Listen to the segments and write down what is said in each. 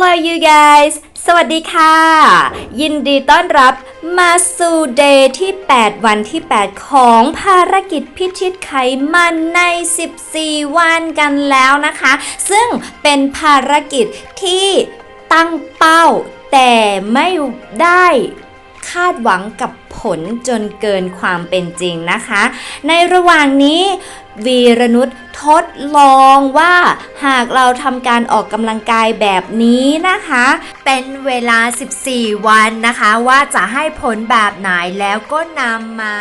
Hello you guys สวัสดีค่ะยินดีต้อนรับมาสู่เดย์ที่8วันที่8ของภารกิจพิชิตไขมันใน14วันกันแล้วนะคะซึ่งเป็นภารกิจที่ตั้งเป้าแต่ไม่ได้คาดหวังกับผลจนเกินความเป็นจริงนะคะในระหว่างนี้วีรนุชทดลองว่าหากเราทำการออกกำลังกายแบบนี้นะคะเป็นเวลา14วันนะคะว่าจะให้ผลแบบไหนแล้วก็นำมา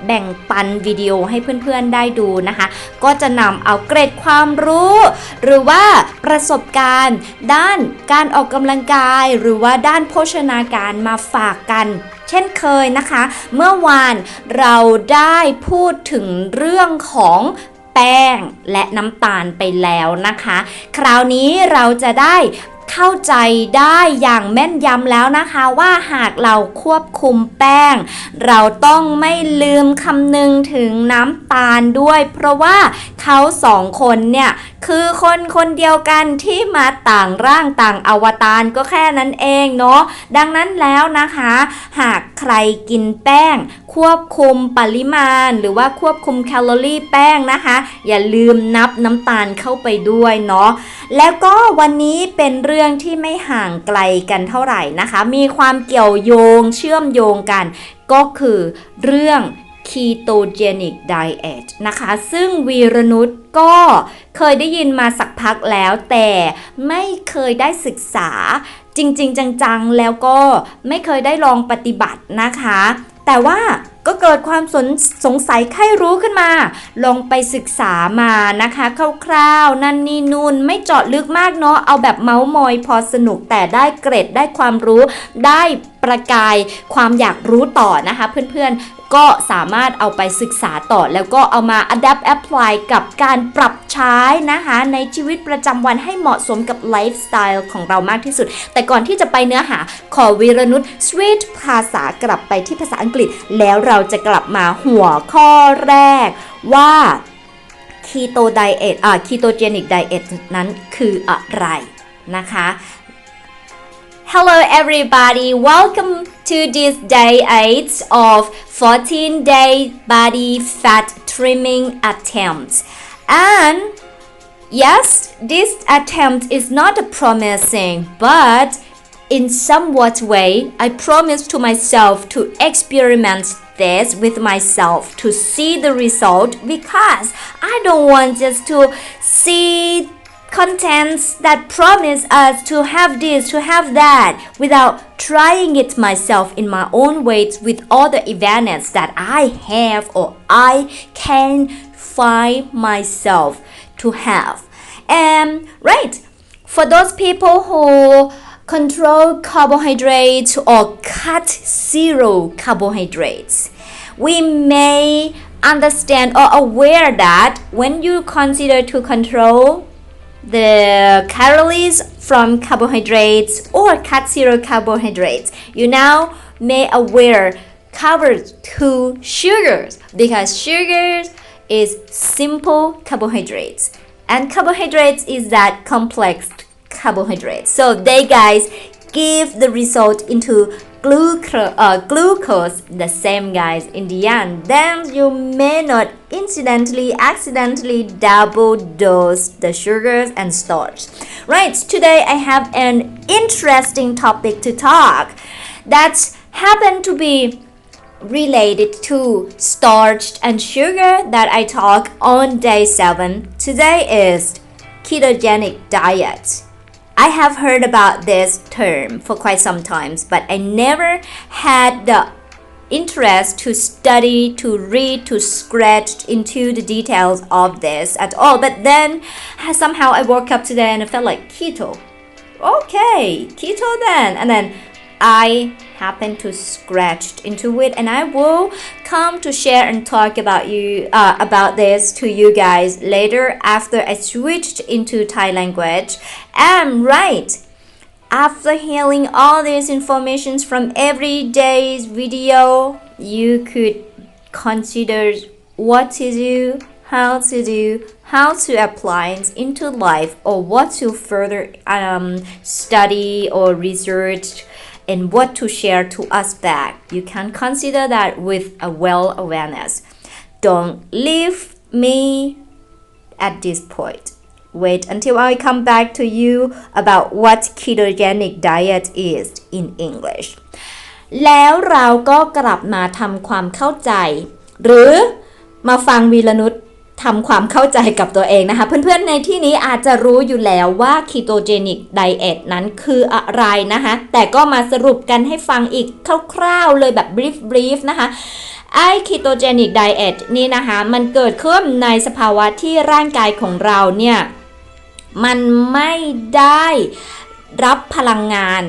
แบ่งปันวิดีโอให้เพื่อนๆได้ดูนะคะก็จะนำเอาเกร็ดความรู้หรือว่าประสบการณ์ด้านการออกกำลังกายหรือว่าด้านโภชนาการมาฝากกันเช่นเคยนะคะเมื่อวานเราได้พูดถึงเรื่องของแป้งและน้ำตาลไปแล้วนะคะคราวนี้เราจะได้เข้าใจได้อย่างแม่นยำแล้วนะคะว่าหากเราควบคุมแป้งเราต้องไม่ลืมคำนึงถึงน้ำตาลด้วยเพราะว่าเขาสองคนเนี่ยคือคนเดียวกันที่มาต่างร่างต่างอวตารก็แค่นั้นเองเนาะดังนั้นแล้วนะคะหากใครกินแป้งควบคุมปริมาณหรือว่าควบคุมแคลอรี่แป้งนะคะอย่าลืมนับน้ำตาลเข้าไปด้วยเนาะแล้วก็วันนี้เป็นเรื่องที่ไม่ห่างไกลกันเท่าไหร่นะคะมีความเกี่ยวโยงเชื่อมโยงกันก็คือเรื่อง Ketogenic Diet นะคะซึ่งวีรนุชก็เคยได้ยินมาสักพักแล้วแต่ไม่เคยได้ศึกษาจริงๆจังๆแล้วก็ไม่เคยได้ลองปฏิบัตินะคะแต่ว่าก็เกิดความสงสัยใครรู้ขึ้นมาลองไปศึกษามานะคะคร่าวๆนั่นนี่นู่นไม่เจาะลึกมากเนาะเอาแบบเมาส์มอยพอสนุกแต่ได้เกร็ดได้ความรู้ได้ประกายความอยากรู้ต่อนะคะเพื่อนๆก็สามารถเอาไปศึกษาต่อแล้วก็เอามา adapt apply กับการปรับใช้นะคะในชีวิตประจำวันให้เหมาะสมกับไลฟ์สไตล์ของเรามากที่สุดแต่ก่อนที่จะไปเนื้อหาขอวีรนุชสวิตช์ภาษากลับไปที่ภาษาอังกฤษแล้วเราจะกลับมาหัวข้อแรกว่า Ketogenic Diet นั้นคืออะไรนะคะ Hello everybody, welcome to this day 8 of 14-day body fat trimming attempt. And yes, this attempt is not promising, but in somewhat way, I promise to myself to experiment this with myself to see the result because I don't want just to see contents that promise us to have this, to have that without trying it myself in my own ways with all the awareness that I have or I can find myself to have. And right, for those people who control carbohydrates or cut zero carbohydrates, we may understand or aware that when you consider to control the calories from carbohydrates or cut zero carbohydrates, you now may aware cover two sugars because sugars is simple carbohydrates and carbohydrates is that complex carbohydrates. So they guys give the result into glucose the same guys in the end. Then you may not accidentally double dose the sugars and starch. Right, today I have an interesting topic to talk that happen to be related to starch and sugar that I talk on day 7. Today is ketogenic diet.I have heard about this term for quite some times, but I never had the interest to study, to read, to scratch into the details of this at all. But then somehow I woke up today and I felt like keto. Okay, keto then. And then I happened to scratch into it and I will come to share and talk about this to you guys later after I switched into Thai language. And right, after hearing all these informations from every day's video, you could consider what to do, how to do, how to apply it into life, or what to further study or research, and what to share to us back. You can consider that with a well awareness. Don't leave me at this point. Wait until I come back to you about what ketogenic diet is in English. แล้วเราก็กลับมาทำความเข้าใจหรือมาฟังวีรนุชทำความเข้าใจกับตัวเองนะคะเพื่อนๆในที่นี้อาจจะรู้อยู่แล้วว่า Ketogenic Diet นั้นคืออะไรนะคะแต่ก็มาสรุปกันให้ฟังอีกคร่าวๆเลยแบบ brief นะคะไอ้ Ketogenic Diet นี่นะคะมันเกิดขึ้นในสภาวะที่ร่างกายของเราเนี่ยมันไม่ได้รับพลังงาน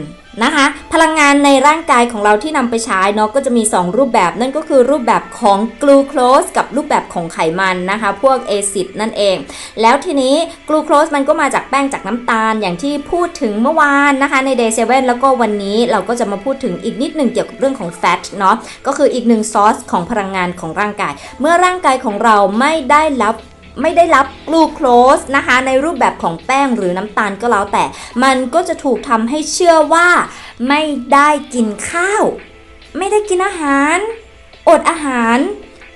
นะคะพลังงานในร่างกายของเราที่นำไปใช้เนาะก็จะมี2รูปแบบนั่นก็คือรูปแบบของกลูโคสกับรูปแบบของไขมันนะคะพวกแอซิดนั่นเองแล้วทีนี้กลูโคสมันก็มาจากแป้งจากน้ำตาลอย่างที่พูดถึงเมื่อวานนะคะใน Day 7แล้วก็วันนี้เราก็จะมาพูดถึงอีกนิดหนึ่งเกี่ยวกับเรื่องของแฟตเนาะก็คืออีกหนึ่งซอสของพลังงานของร่างกายเมื่อร่างกายของเราไม่ได้รับกลูโคสนะคะในรูปแบบของแป้งหรือน้ำตาลก็แล้วแต่มันก็จะถูกทำให้เชื่อว่าไม่ได้กินข้าวไม่ได้กินอาหารอดอาหาร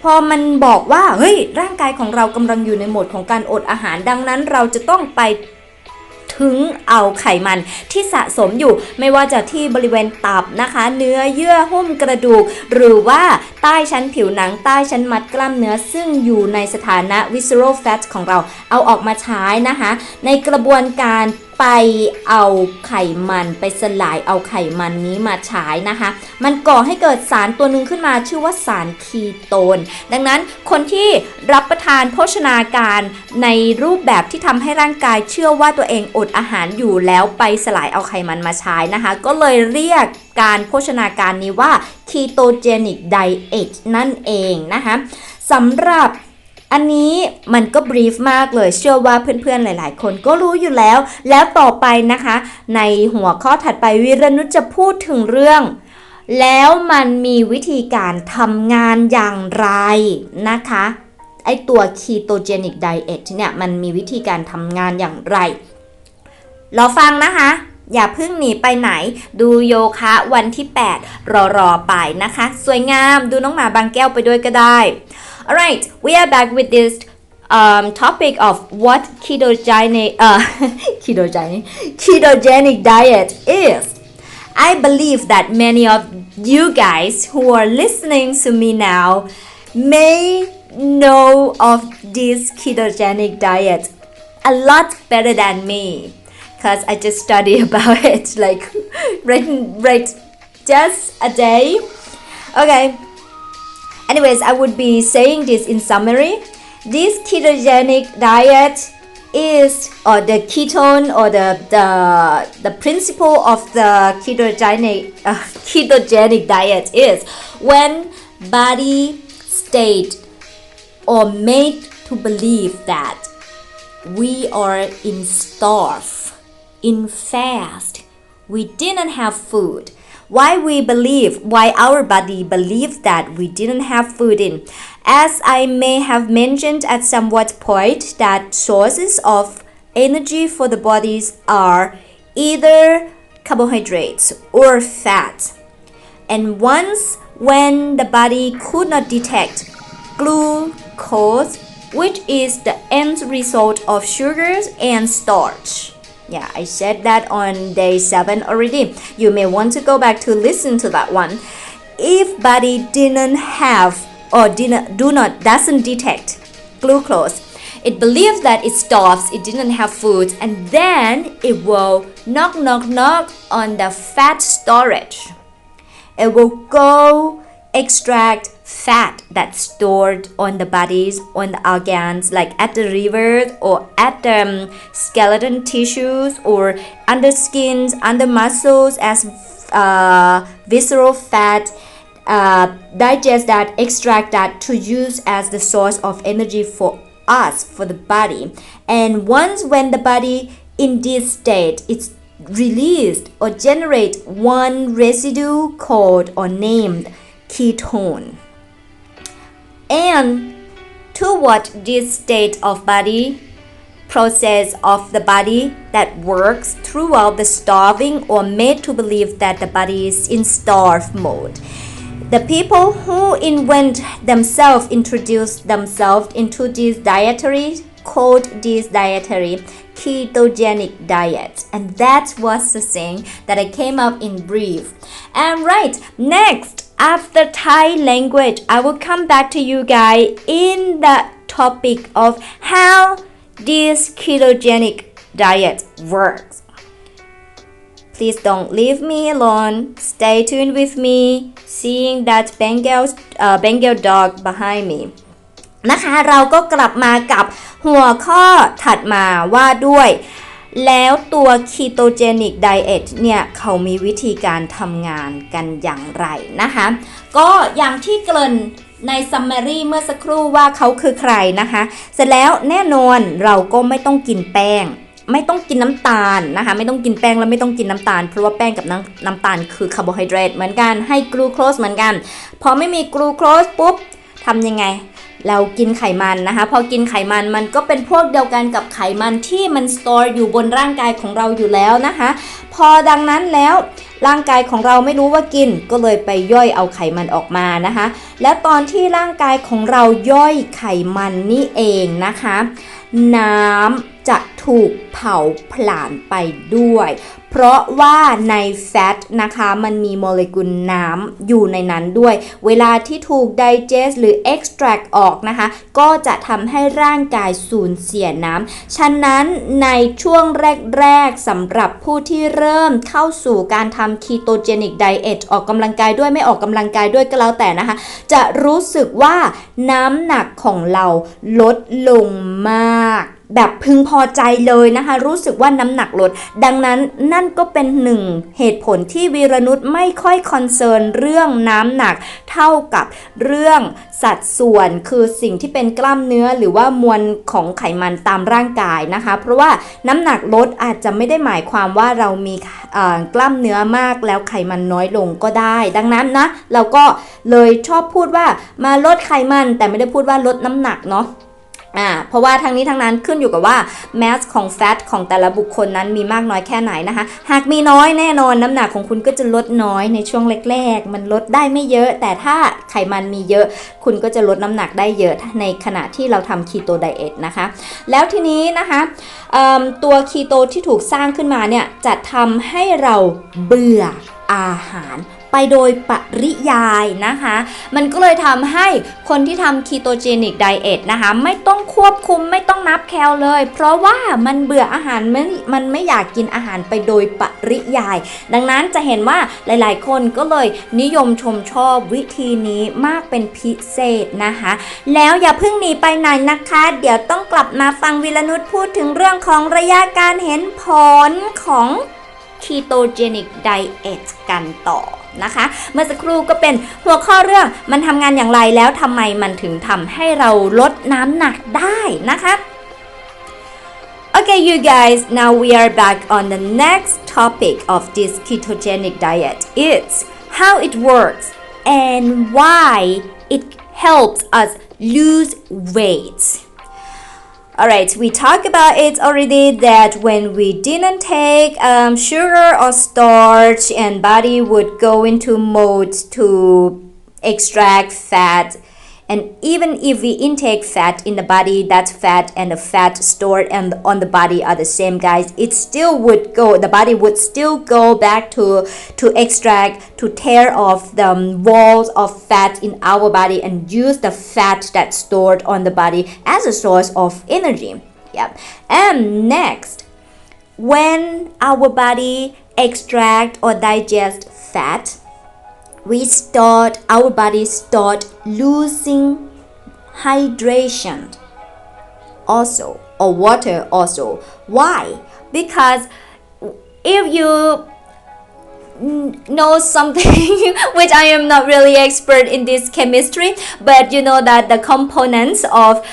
พอมันบอกว่าเฮ้ยร่างกายของเรากำลังอยู่ในโหมดของการอดอาหารดังนั้นเราจะต้องไปถึงเอาไขมันที่สะสมอยู่ไม่ว่าจะที่บริเวณตับนะคะเนื้อเยื่อหุ้มกระดูกหรือว่าใต้ชั้นผิวหนังใต้ชั้นมัดกล้ามเนื้อซึ่งอยู่ในสถานะ visceral fat ของเราเอาออกมาใช้นะคะในกระบวนการไปเอาไขมันไปสลายเอาไขมันนี้มาใช้นะคะมันก่อให้เกิดสารตัวหนึ่งขึ้นมาชื่อว่าสารคีโตนดังนั้นคนที่รับประทานโภชนาการในรูปแบบที่ทำให้ร่างกายเชื่อว่าตัวเองอดอาหารอยู่แล้วไปสลายเอาไขมันมาใช้นะคะก็เลยเรียกการโภชนาการนี้ว่า Ketogenic Diet นั่นเองนะคะสำหรับอันนี้มันก็บรีฟมากเลยเชื่อว่าเพื่อนๆหลายๆคนก็รู้อยู่แล้วต่อไปนะคะในหัวข้อถัดไปวิรนุชจะพูดถึงเรื่องแล้วมันมีวิธีการทำงานอย่างไรนะคะไอตัว Ketogenic Diet เนี่ยมันมีวิธีการทำงานอย่างไรรอฟังนะคะอย่าเพิ่งหนีไปไหนดูโยคะวันที่8รอไปนะคะสวยงามดูน้องหมาบางแก้วไปด้วยก็ได้ Alright, we are back with this topic of what ketogenic diet is. I believe that many of you guys who are listening to me now may know of this ketogenic diet a lot better than me.Because I just studied about it like right just a day. Okay. Anyways, I would be saying this in summary. This ketogenic diet is, or the ketone, or the principle of the ketogenic diet is when body state or made to believe that we are in starve.In fast, we didn't have food. Why our body believes that we didn't have food in. As I may have mentioned at somewhat point that sources of energy for the bodies are either carbohydrates or fat. And once when the body could not detect glucose, which is the end result of sugars and starch.Yeah, I said that on day 7 already. You may want to go back to listen to that one. If body didn't have or doesn't detect glucose, it believes that it starves, it didn't have food, and then it will knock on the fat storage. It will go extract fat that's stored on the bodies, on the organs, like at the livers or at the skeleton tissues or under skins, under muscles as visceral fat, digest that, extract that to use as the source of energy for us, for the body. And once when the body in this state, it's released or generate one residue called or named ketone.And toward this state of body process of the body that works throughout the starving or made to believe that the body is in starve mode. The people who invent themselves introduce themselves into this dietary called this dietary ketogenic diet, and that was the thing that I came up in brief. And right, next after Thai language, I will come back to you guys in the topic of how this ketogenic diet works. Please don't leave me alone. Stay tuned with me. Seeing that Bengal dog behind me. นะคะเราก็กลับมากับหัวข้อถัดมาว่าด้วยแล้วตัว Ketogenic Diet เนี่ยเขามีวิธีการทำงานกันอย่างไรนะคะก็อย่างที่เกริ่นใน summary เมื่อสักครู่ว่าเขาคือใครนะคะเสร็จแล้วแน่นอนเราก็ไม่ต้องกินแป้งไม่ต้องกินน้ำตาลนะคะไม่ต้องกินแป้งและไม่ต้องกินน้ำตาลเพราะว่าแป้งกับน้ำตาลคือคาร์โบไฮเดรตเหมือนกันให้กลูโคสเหมือนกันพอไม่มีกลูโคสปุ๊บทำยังไงเรากินไขมันนะคะพอกินไขมันมันก็เป็นพวกเดียวกันกับไขมันที่มันสโตรอยู่บนร่างกายของเราอยู่แล้วนะคะพอดังนั้นแล้วร่างกายของเราไม่รู้ว่ากินก็เลยไปย่อยเอาไขมันออกมานะคะแล้วตอนที่ร่างกายของเราย่อยไขมันนี่เองนะคะน้ำจะถูกเผาผลาญไปด้วยเพราะว่าในแฟตนะคะมันมีโมเลกุลน้ำอยู่ในนั้นด้วยเวลาที่ถูก digest หรือ extract ออกนะคะก็จะทำให้ร่างกายสูญเสียน้ำฉะนั้นในช่วงแรกๆสำหรับผู้ที่เริ่มเข้าสู่การทำ ketogenic diet ออกกำลังกายด้วยไม่ออกกำลังกายด้วยก็แล้วแต่นะคะจะรู้สึกว่าน้ำหนักของเราลดลงมากแบบพึงพอใจเลยนะคะรู้สึกว่าน้ำหนักลดดังนั้นนั่นก็เป็นหนึ่งเหตุผลที่วีรนุชไม่ค่อยคอนเซิร์นเรื่องน้ำหนักเท่ากับเรื่องสัดส่วนคือสิ่งที่เป็นกล้ามเนื้อหรือว่ามวลของไขมันตามร่างกายนะคะเพราะว่าน้ำหนักลดอาจจะไม่ได้หมายความว่าเรามีกล้ามเนื้อมากแล้วไขมันน้อยลงก็ได้ดังนั้นนะเราก็เลยชอบพูดว่ามาลดไขมันแต่ไม่ได้พูดว่าลดน้ำหนักเนาะเพราะว่าทั้งนี้ทั้งนั้นขึ้นอยู่กับว่าแมสของแฟตของแต่ละบุคคลนั้นมีมากน้อยแค่ไหนนะคะหากมีน้อยแน่นอนน้ำหนักของคุณก็จะลดน้อยในช่วงแรกๆมันลดได้ไม่เยอะแต่ถ้าไขมันมีเยอะคุณก็จะลดน้ำหนักได้เยอะในขณะที่เราทำคีโตไดเอทนะคะแล้วทีนี้นะคะตัวคีโตที่ถูกสร้างขึ้นมาเนี่ยจะทำให้เราเบื่ออาหารไปโดยปริยายนะคะมันก็เลยทำให้คนที่ทำ Ketogenic Diet นะคะไม่ต้องควบคุมไม่ต้องนับแคลเลยเพราะว่ามันเบื่ออาหารมันไม่อยากกินอาหารไปโดยปริยายดังนั้นจะเห็นว่าหลายๆคนก็เลยนิยมชมชอบวิธีนี้มากเป็นพิเศษนะคะแล้วอย่าเพิ่งหนีไปไหนนะคะเดี๋ยวต้องกลับมาฟังวิรนุชพูดถึงเรื่องของระยะการเห็นผลของ Ketogenic Diet กันต่อนะคะเมื่อสักครู่ก็เป็นหัวข้อเรื่องมันทำงานอย่างไรแล้วทำไมมันถึงทำให้เราลดน้ำหนักได้นะคะ Okay you guys now we are back on the next topic of this ketogenic diet it's how it works and why it helps us lose weight Alright, we talked about it already that when we didn't take sugar or starch and body would go into mode to extract fat and even if we intake fat in the body that fat and the fat stored on the body are the same guys it still would go the body would still go back to extract to tear off the walls of fat in our body and use the fat that's stored on the body as a source of energy and next when our body extract or digest fat our body start losing hydration also or water also why because if you know something which I am not really expert in this chemistry but you know that the components of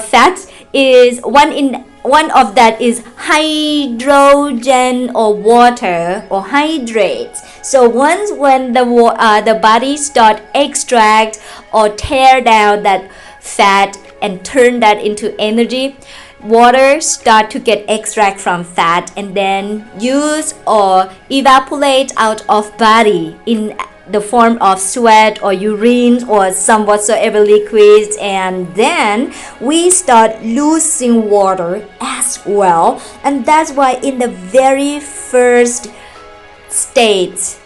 fat is one of that is hydrogen or water or hydrates so once when the body start extract or tear down that fat and turn that into energy, water start to get extract from fat and then use or evaporate out of body in the form of sweat or urine or some whatsoever liquids, and then we start losing water as well. And that's why in the very first stage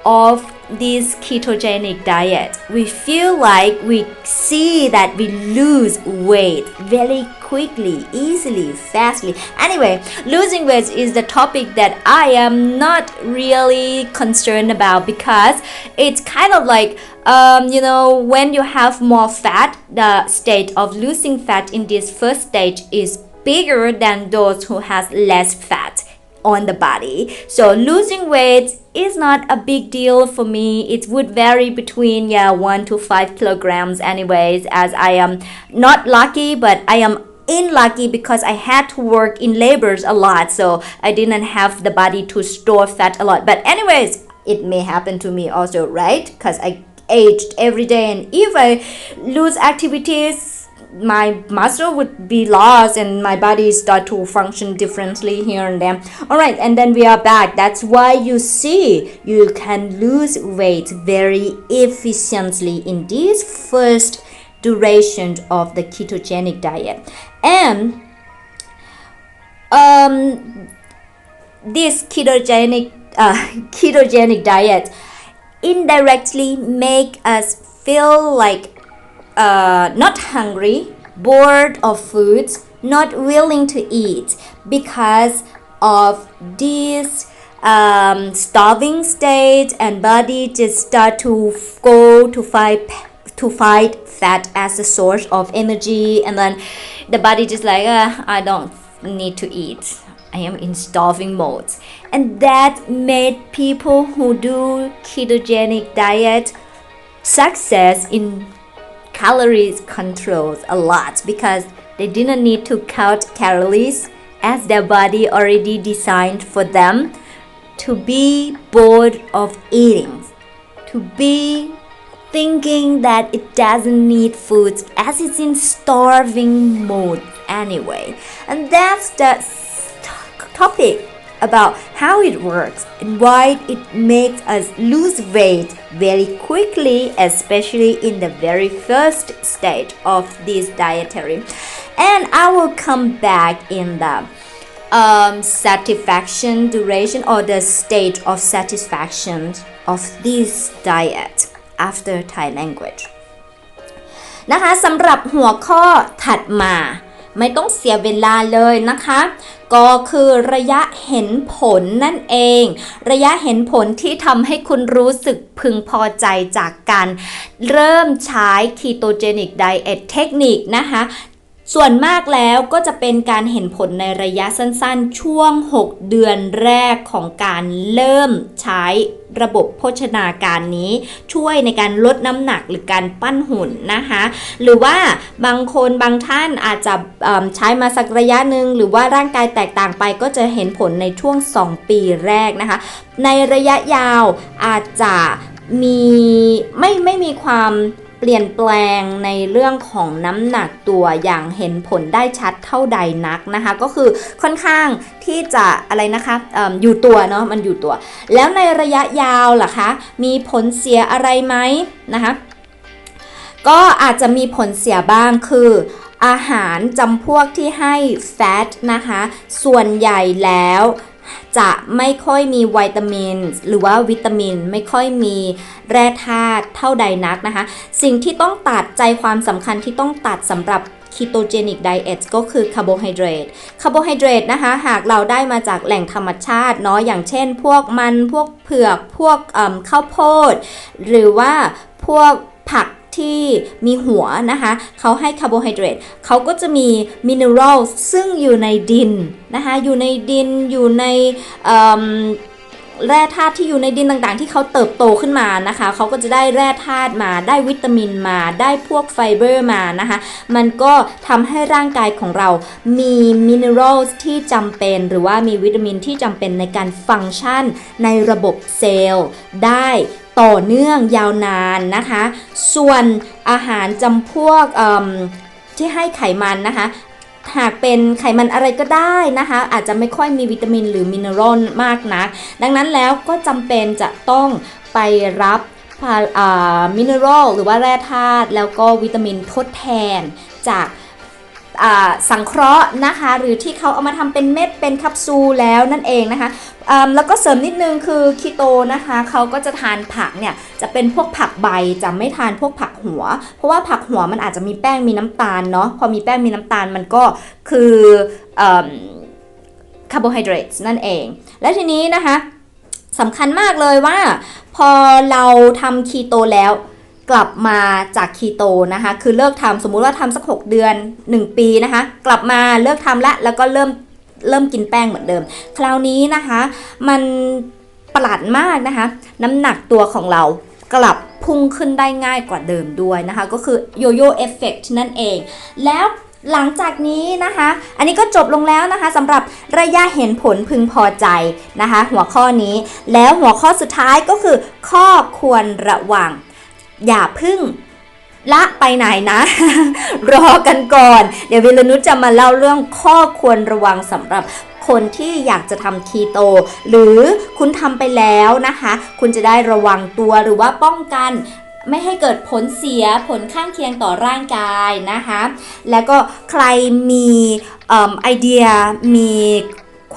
of this ketogenic diet, we feel like we see that we lose weight very quickly, easily, fastly. Anyway, losing weight is the topic that I am not really concerned about because it's kind of like when you have more fat, the state of losing fat in this first stage is bigger than those who has less fat on the body. So losing weight is not a big deal for me. It would vary between 1 to 5 kilograms anyways, as I am not lucky, but I am unlucky because I had to work in labors a lot, so I didn't have the body to store fat a lot. But anyways, it may happen to me also, right? Because I aged every day, and if I lose activities, my muscle would be lost and my body start to function differently here and there. Alright, and then we are back. That's why you see you can lose weight very efficiently in this first duration of the ketogenic diet. And this ketogenic diet indirectly make us feel like not hungry, bored of food, not willing to eat because of this starving state, and body just start to go to fight fat as a source of energy, and then the body just like I don't need to eat. I am in starving mode, and that made people who do ketogenic diet success in calories controls a lot because they didn't need to count calories as their body already designed for them to be bored of eating, to be thinking that it doesn't need food as it's in starving mode anyway. And that's the topic about how it works and why it makes us lose weight very quickly, especially in the very first stage of this dietary. And I will come back in the satisfaction duration or the stage of satisfaction of this diet after Thai language นะคะสำหรับหัวข้อถัดมาไม่ต้องเสียเวลาเลยนะคะก็คือระยะเห็นผลนั่นเองระยะเห็นผลที่ทำให้คุณรู้สึกพึงพอใจจากการเริ่มใช้ Ketogenic Diet เทคนิคนะคะส่วนมากแล้วก็จะเป็นการเห็นผลในระยะสั้นๆช่วง6เดือนแรกของการเริ่มใช้ระบบโภชนาการนี้ช่วยในการลดน้ำหนักหรือการปั้นหุ่นนะคะหรือว่าบางคนบางท่านอาจจะใช้มาสักระยะหนึ่งหรือว่าร่างกายแตกต่างไปก็จะเห็นผลในช่วง2ปีแรกนะคะในระยะยาวอาจจะมีไม่มีความเปลี่ยนแปลงในเรื่องของน้ำหนักตัวอย่างเห็นผลได้ชัดเท่าใดนักนะคะก็คือค่อนข้างที่จะอะไรนะคะอยู่ตัวเนาะมันอยู่ตัวแล้วในระยะยาวล่ะคะมีผลเสียอะไรไหมนะคะก็อาจจะมีผลเสียบ้างคืออาหารจำพวกที่ให้แฟตนะคะส่วนใหญ่แล้วจะไม่ค่อยมีวิตามินหรือว่าวิตามินไม่ค่อยมีแร่ธาตุเท่าใดนักนะคะสิ่งที่ต้องตัดใจความสำคัญที่ต้องตัดสำหรับ Ketogenic Diet ก็คือคาร์โบไฮเดรตนะคะหากเราได้มาจากแหล่งธรรมชาติเนาะอย่างเช่นพวกมันพวกเผือกพวกข้าวโพดหรือว่าพวกผักที่มีหัวนะคะเขาให้คาร์โบไฮเดรตเขาก็จะมีมิเนอรัลซึ่งอยู่ในดินนะคะอยู่ในดินอยู่ในแร่ธาตุที่อยู่ในดินต่างๆที่เขาเติบโตขึ้นมานะคะเขาก็จะได้แร่ธาตุมาได้วิตามินมาได้พวกไฟเบอร์มานะคะมันก็ทำให้ร่างกายของเรามีมิเนอรัลที่จำเป็นหรือว่ามีวิตามินที่จำเป็นในการฟังก์ชันในระบบเซลล์ได้ต่อเนื่องยาวนานนะคะส่วนอาหารจำพวก ที่ให้ไขมันนะคะหากเป็นไขมันอะไรก็ได้นะคะอาจจะไม่ค่อยมีวิตามินหรือมินเนอรัลมากนักดังนั้นแล้วก็จำเป็นจะต้องไปรับมินเนอรัลหรือว่าแร่ธาตุแล้วก็วิตามินทดแทนจากสังเคราะห์นะคะหรือที่เขาเอามาทำเป็นเม็ดเป็นแคปซูลแล้วนั่นเองนะคะแล้วก็เสริมนิดนึงคือคีโตนะคะเขาก็จะทานผักเนี่ยจะเป็นพวกผักใบจะไม่ทานพวกผักหัวเพราะว่าผักหัวมันอาจจะมีแป้งมีน้ำตาลเนาะพอมีแป้งมีน้ำตาลมันก็คือคาร์โบไฮเดรตนั่นเองและทีนี้นะคะสำคัญมากเลยว่าพอเราทำคีโตแล้วกลับมาจากคีโตนะคะคือเลิกทำสมมุติว่าทำสัก6 เดือน1 ปีนะคะกลับมาเลิกทำแล้วก็เริ่มกินแป้งเหมือนเดิมคราวนี้นะคะมันประหลาดมากนะคะน้ำหนักตัวของเรากลับพุ่งขึ้นได้ง่ายกว่าเดิมด้วยนะคะก็คือโยโย่เอฟเฟกต์นั่นเองแล้วหลังจากนี้นะคะอันนี้ก็จบลงแล้วนะคะสำหรับระยะเห็นผลพึงพอใจนะคะหัวข้อนี้แล้วหัวข้อสุดท้ายก็คือข้อควรระวังอย่าพึ่งละไปไหนนะ รอกันก่อนเดี๋ยววิรนุชจะมาเล่าเรื่องข้อควรระวังสำหรับคนที่อยากจะทำคีโตหรือคุณทำไปแล้วนะคะคุณจะได้ระวังตัวหรือว่าป้องกันไม่ให้เกิดผลเสียผลข้างเคียงต่อร่างกายนะคะแล้วก็ใครมีไอเดียมี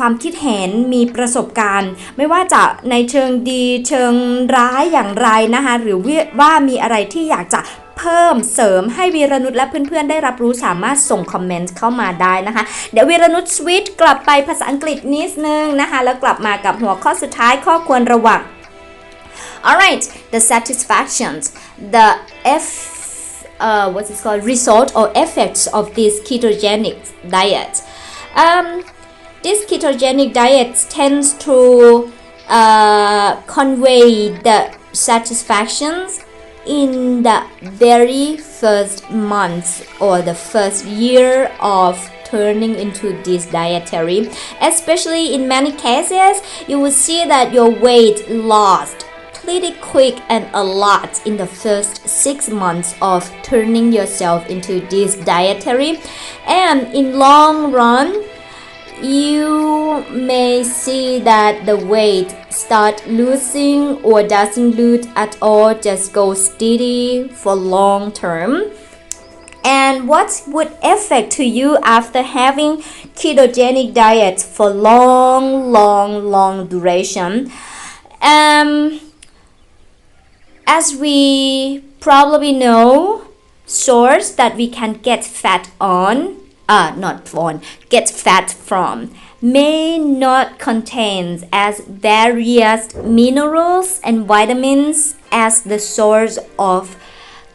ความคิดเห็นมีประสบการณ์ไม่ว่าจะในเชิงดีเชิงร้ายอย่างไรนะคะหรือว่ามีอะไรที่อยากจะเพิ่มเสริมให้วีรนุชและเพื่อนๆได้รับรู้สามารถส่งคอมเมนต์เข้ามาได้นะคะเดี๋ยววีรนุชสวิตช์กลับไปภาษาอังกฤษนิดนึงนะคะแล้วกลับมากับหัวข้อสุดท้ายข้อควรระวัง Alright, the satisfactions, the what's it called, result or effects of this ketogenic diet. This ketogenic diet tends to convey the satisfactions in the very first month or the first year of turning into this dietary. Especially in many cases, you will see that your weight lost pretty quick and a lot in the first 6 months of turning yourself into this dietary, and in long run you may see that the weight start losing or doesn't lose at all, just go steady for long term. And what would affect to you after having ketogenic diet for long duration? As we probably know, source that we can get fat get fat from may not contain as various minerals and vitamins as the source of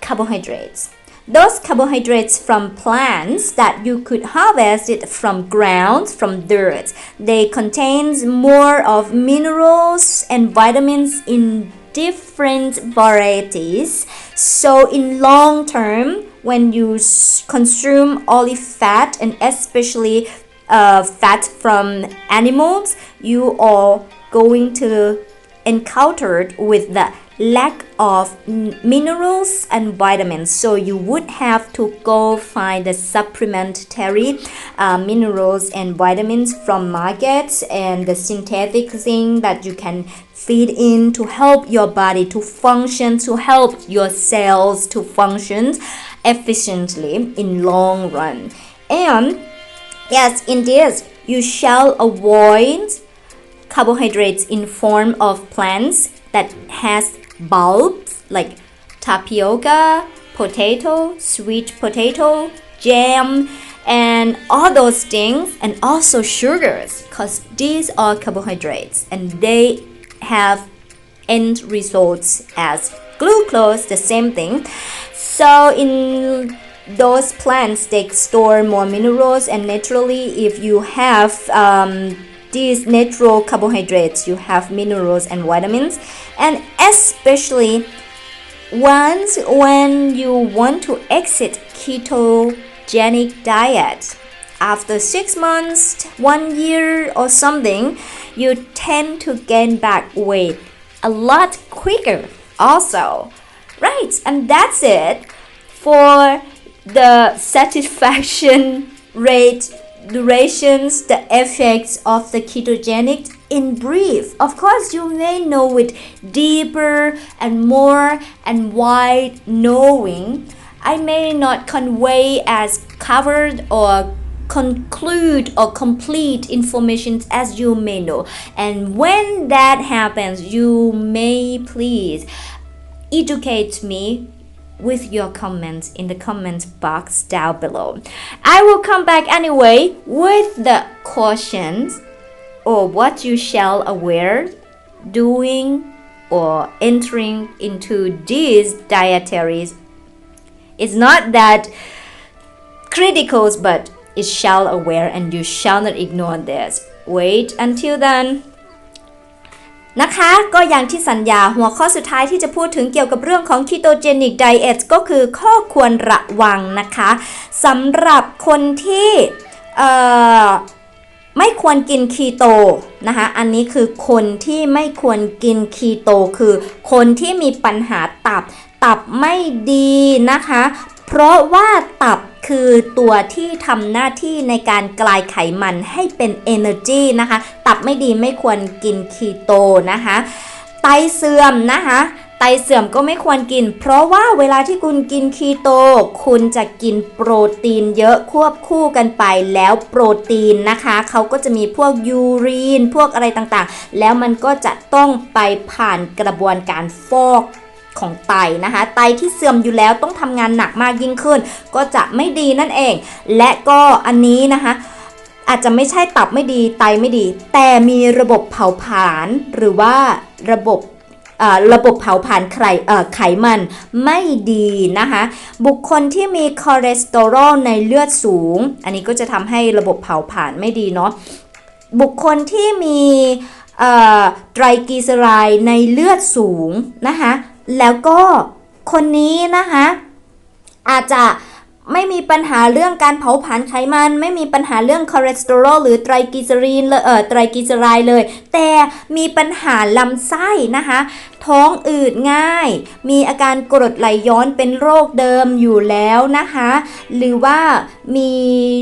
carbohydrates. Those carbohydrates from plants that you could harvest it from ground, from dirt, they contain more of minerals and vitamins in different varieties. So in long term, when you consume olive fat and especially fat from animals, you are going to encounter with the lack of minerals and vitamins, so you would have to go find the supplementary minerals and vitamins from markets and the synthetic thing that you can feed in to help your body to function, to help your cells to function efficiently in long run. And yes, in this you shall avoid carbohydrates in form of plants that has bulbs like tapioca, potato, sweet potato, jam, and all those things, and also sugars, because these are carbohydrates and they have end results as glucose, the same thing. So in those plants, they store more minerals, and naturally if you have these natural carbohydrates, you have minerals and vitamins. And especially when you want to exit ketogenic diet after 6 months, 1 year or something, you tend to gain back weight a lot quicker also, right? And that's it for the satisfaction rate, durations, the effects of the ketogenic in brief. Of course, you may know it deeper and more and wide knowing. I may not convey as covered or conclude or complete information as you may know. And when that happens, you may please educate me with your comments in the comment box down below. I will come back anyway with the questions or what you shall aware doing or entering into these dietaries. It's not that critical, but it shall aware and you shall not ignore this. Wait until then.นะคะก็อย่างที่สัญญาหัวข้อสุดท้ายที่จะพูดถึงเกี่ยวกับเรื่องของ Ketogenic Diet ก็คือข้อควรระวังนะคะสำหรับคนที่ไม่ควรกินคีโตนะคะอันนี้คือคนที่ไม่ควรกินคีโตคือคนที่มีปัญหาตับไม่ดีนะคะเพราะว่าตับคือตัวที่ทำหน้าที่ในการกลายไขมันให้เป็น energy นะคะตับไม่ดีไม่ควรกินคีโตนะคะไตเสื่อมนะคะไตเสื่อมก็ไม่ควรกินเพราะว่าเวลาที่คุณกินคีโตคุณจะกินโปรตีนเยอะควบคู่กันไปแล้วโปรตีนนะคะเขาก็จะมีพวกยูรีนพวกอะไรต่างๆแล้วมันก็จะต้องไปผ่านกระบวนการฟอกของไตนะคะไตที่เสื่อมอยู่แล้วต้องทำงานหนักมากยิ่งขึ้นก็จะไม่ดีนั่นเองและก็อันนี้นะคะอาจจะไม่ใช่ตับไม่ดีไตไม่ดีแต่มีระบบเผาผลาญหรือว่าระบบเผาผลาญไขมันไม่ดีนะคะบุคคลที่มีคอเลสเตอรอลในเลือดสูงอันนี้ก็จะทำให้ระบบเผาผลาญไม่ดีเนาะบุคคลที่มีไตรกลีเซอไรด์ในเลือดสูงนะคะแล้วก็คนนี้นะคะอาจจะไม่มีปัญหาเรื่องการเผาผลาญไขมันไม่มีปัญหาเรื่องคอเลสเตอรอลหรือไตรกลีเซอไรด์เลยแต่มีปัญหาลำไส้นะคะท้องอืดง่ายมีอาการกรดไหลย้อนเป็นโรคเดิมอยู่แล้วนะคะหรือว่ามี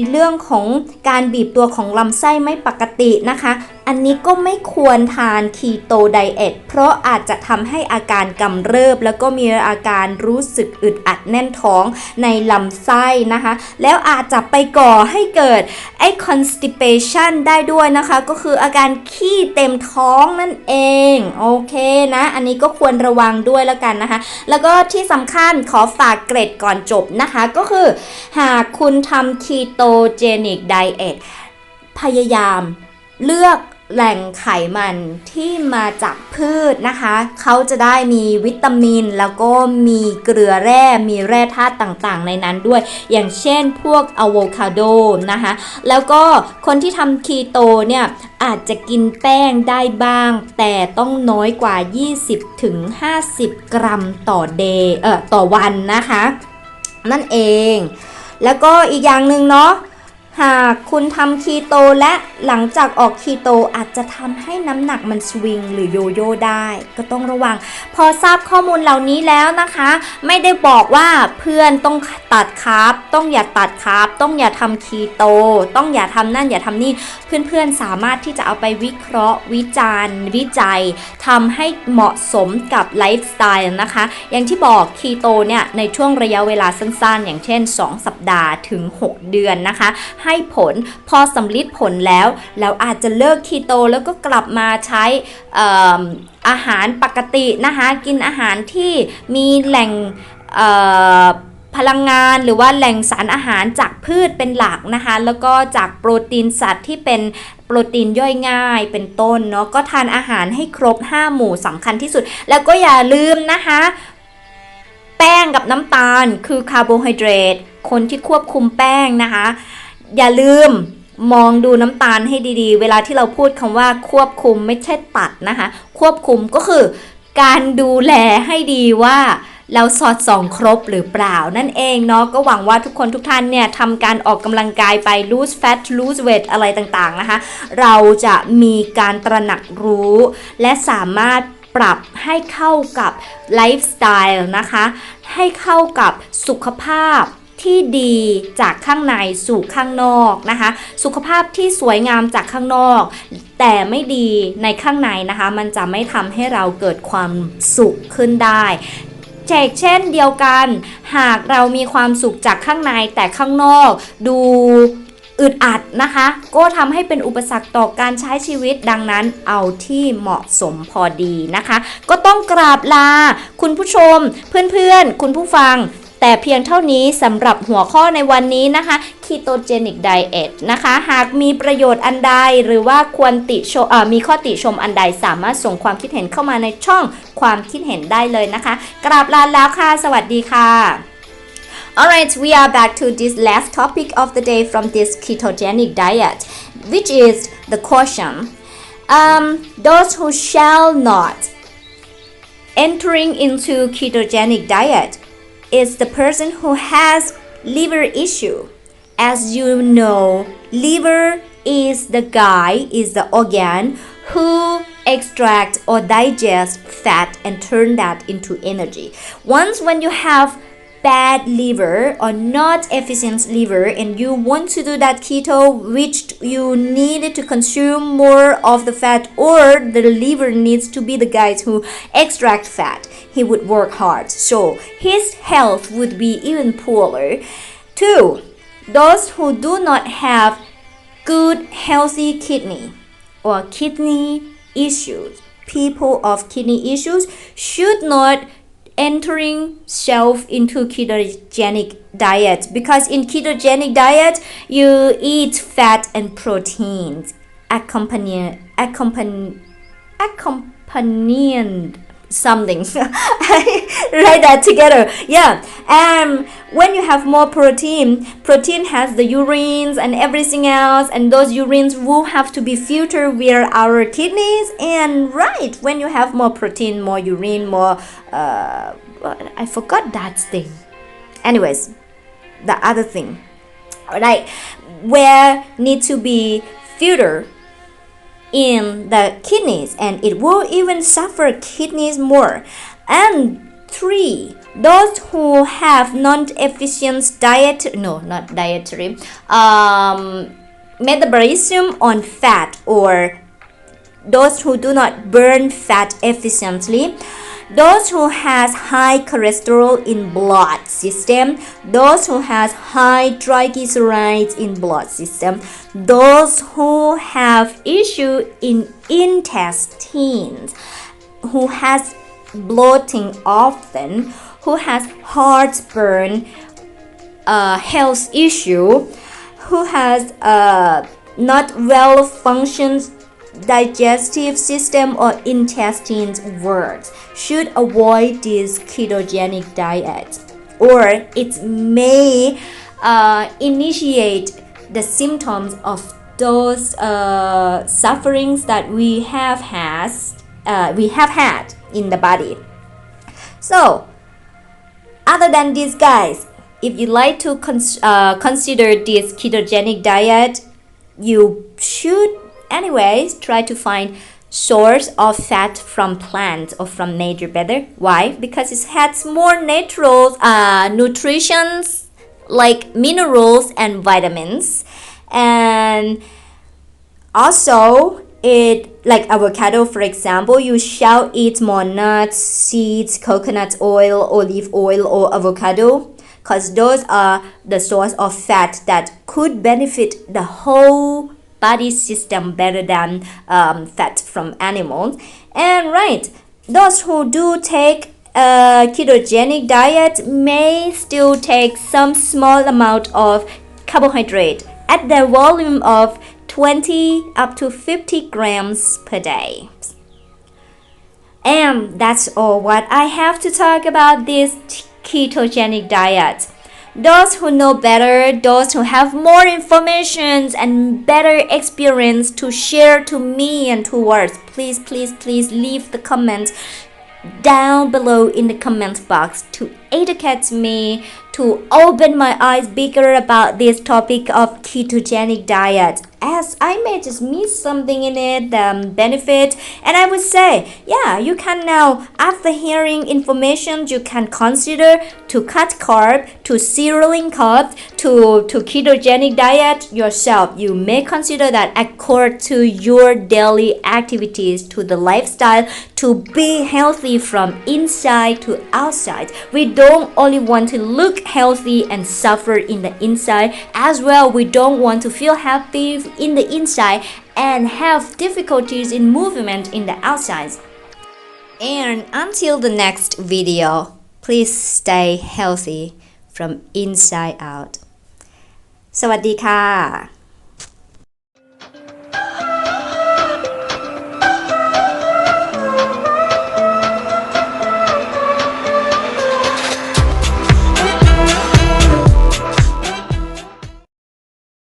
เรื่องของการบีบตัวของลำไส้ไม่ปกตินะคะอันนี้ก็ไม่ควรทานคีโตไดเอทเพราะอาจจะทำให้อาการกำเริบแล้วก็มีอาการรู้สึกอึดอัดแน่นท้องในลำไส้นะคะแล้วอาจจะไปก่อให้เกิดไอ้ constipation ได้ด้วยนะคะก็คืออาการขี้เต็มท้องนั่นเองโอเคนะอันนี้ก็ควรระวังด้วยแล้วกันนะคะแล้วก็ที่สำคัญขอฝากเกร็ดก่อนจบนะคะก็คือหากคุณทำ Ketogenic Diet พยายามเลือกแหล่งไขมันที่มาจากพืชนะคะเขาจะได้มีวิตามินแล้วก็มีเกลือแร่มีแร่ธาตุต่างๆในนั้นด้วยอย่างเช่นพวกอะโวคาโดนะคะแล้วก็คนที่ทำคีโตเนี่ยอาจจะกินแป้งได้บ้างแต่ต้องน้อยกว่า 20-50 กรัมต่อวันนะคะนั่นเองแล้วก็อีกอย่างหนึ่งเนาะหากคุณทำคีโตและหลังจากออกคีโตอาจจะทำให้น้ำหนักมันสวิงหรือโยโย่ได้ก็ต้องระวังพอทราบข้อมูลเหล่านี้แล้วนะคะไม่ได้บอกว่าเพื่อนต้องตัดคาร์บต้องอย่าตัดคาร์บต้องอย่าทำคีโตต้องอย่าทำนั่นอย่าทำนี่เพื่อนๆสามารถที่จะเอาไปวิเคราะห์วิจารณ์วิจัยทำให้เหมาะสมกับไลฟ์สไตล์นะคะอย่างที่บอกคีโตเนี่ยในช่วงระยะเวลาสั้นๆอย่างเช่น2 สัปดาห์ถึง 6 เดือนนะคะให้ผลพอสำลิดผลแล้วเราอาจจะเลิกคีโตแล้วก็กลับมาใช้อาหารปกตินะคะกินอาหารที่มีแหล่งพลังงานหรือว่าแหล่งสารอาหารจากพืชเป็นหลักนะคะแล้วก็จากโปรตีนสัตว์ที่เป็นโปรตีนย่อยง่ายเป็นต้นเนาะก็ทานอาหารให้ครบ5 หมู่สำคัญที่สุดแล้วก็อย่าลืมนะคะแป้งกับน้ำตาลคือคาร์โบไฮเดรตคนที่ควบคุมแป้งนะคะอย่าลืมมองดูน้ำตาลให้ดีๆเวลาที่เราพูดคำว่าควบคุมไม่ใช่ตัดนะคะควบคุมก็คือการดูแลให้ดีว่าเราสอดส่องครบหรือเปล่านั่นเองเนาะก็หวังว่าทุกคนทุกท่านเนี่ยทำการออกกำลังกายไป lose fat lose weight อะไรต่างๆนะคะเราจะมีการตระหนักรู้และสามารถปรับให้เข้ากับไลฟ์สไตล์นะคะให้เข้ากับสุขภาพ ที่ดีจากข้างในสู่ข้างนอกนะคะสุขภาพที่สวยงามจากข้างนอกแต่ไม่ดีในข้างในนะคะมันจะไม่ทำให้เราเกิดความสุขขึ้นได้เช่นเดียวกันหากเรามีความสุขจากข้างในแต่ข้างนอกดูอึดอัดนะคะก็ทำให้เป็นอุปสรรคต่อการใช้ชีวิตดังนั้นเอาที่เหมาะสมพอดีนะคะก็ต้องกราบลาคุณผู้ชมเพื่อนๆคุณผู้ฟังแต่เพียงเท่านี้สำหรับหัวข้อในวันนี้นะคะ Ketogenic Diet นะคะหากมีประโยชน์อันใดหรือว่าควรติชมมีข้อติชมอันใดสามารถส่งความคิดเห็นเข้ามาในช่องความคิดเห็นได้เลยนะคะกราบลาแล้วค่ะสวัสดีค่ะ Alright, we are back to this last topic of the day from this ketogenic diet, which is the question. Those who shall not entering into ketogenic diet is the person who has liver issue. As you know, liver is the organ who extract or digest fat and turn that into energy. Once when you have bad liver or not efficient liver and you want to do that keto which you needed to consume more of the fat or the liver needs to be the guys who extract fat, he would work hard, so his health would be even poorer. 2. Those who do not have good healthy kidney or kidney issues, people of kidney issues should not entering self into ketogenic diet because in ketogenic diet you eat fat and proteins accompanying something I write that together and when you have more protein has the urines and everything else and those urines will have to be filtered via our kidneys and right when you have more protein more urine more I forgot that thing anyways the other thing right where need to be filtered in the kidneys and it will even suffer kidneys more. And 3. Those who have non-efficient metabolism on fat or those who do not burn fat efficiently, those who has high cholesterol in blood system, those who has high triglycerides in blood system, those who have issue in intestines, who has bloating often, who has heartburn, health issue, who has not well functions digestive system or intestines works should avoid this ketogenic diet or it may initiate the symptoms of those sufferings that we have had in the body. So other than this guys, if you like to consider this ketogenic diet, you should anyways try to find source of fat from plants or from nature better. Why? Because it has more natural nutritions like minerals and vitamins, and also it like avocado for example, you shall eat more nuts, seeds, coconut oil, olive oil or avocado because those are the source of fat that could benefit the whole body system better than fat from animals. And right, those who do take a ketogenic diet may still take some small amount of carbohydrate at the volume of 20 up to 50 grams per day. And that's all what I have to talk about this ketogenic diet. Those who know better, those who have more information and better experience to share to me and to us, please leave the comments down below in the comment box to educate me to open my eyes bigger about this topic of ketogenic diet, as I may just miss something in it, the benefit, and I would say, yeah, you can now, after hearing information, you can consider to cut carb, to zeroing carb, to ketogenic diet yourself. You may consider that according to your daily activities, to the lifestyle, to be healthy from inside to outside. We don't only want to look healthy and suffer in the inside, as well we don't want to feel happy in the inside and have difficulties in movement in the outside. And until the next video, please stay healthy from inside out. สวัสดีค่ะ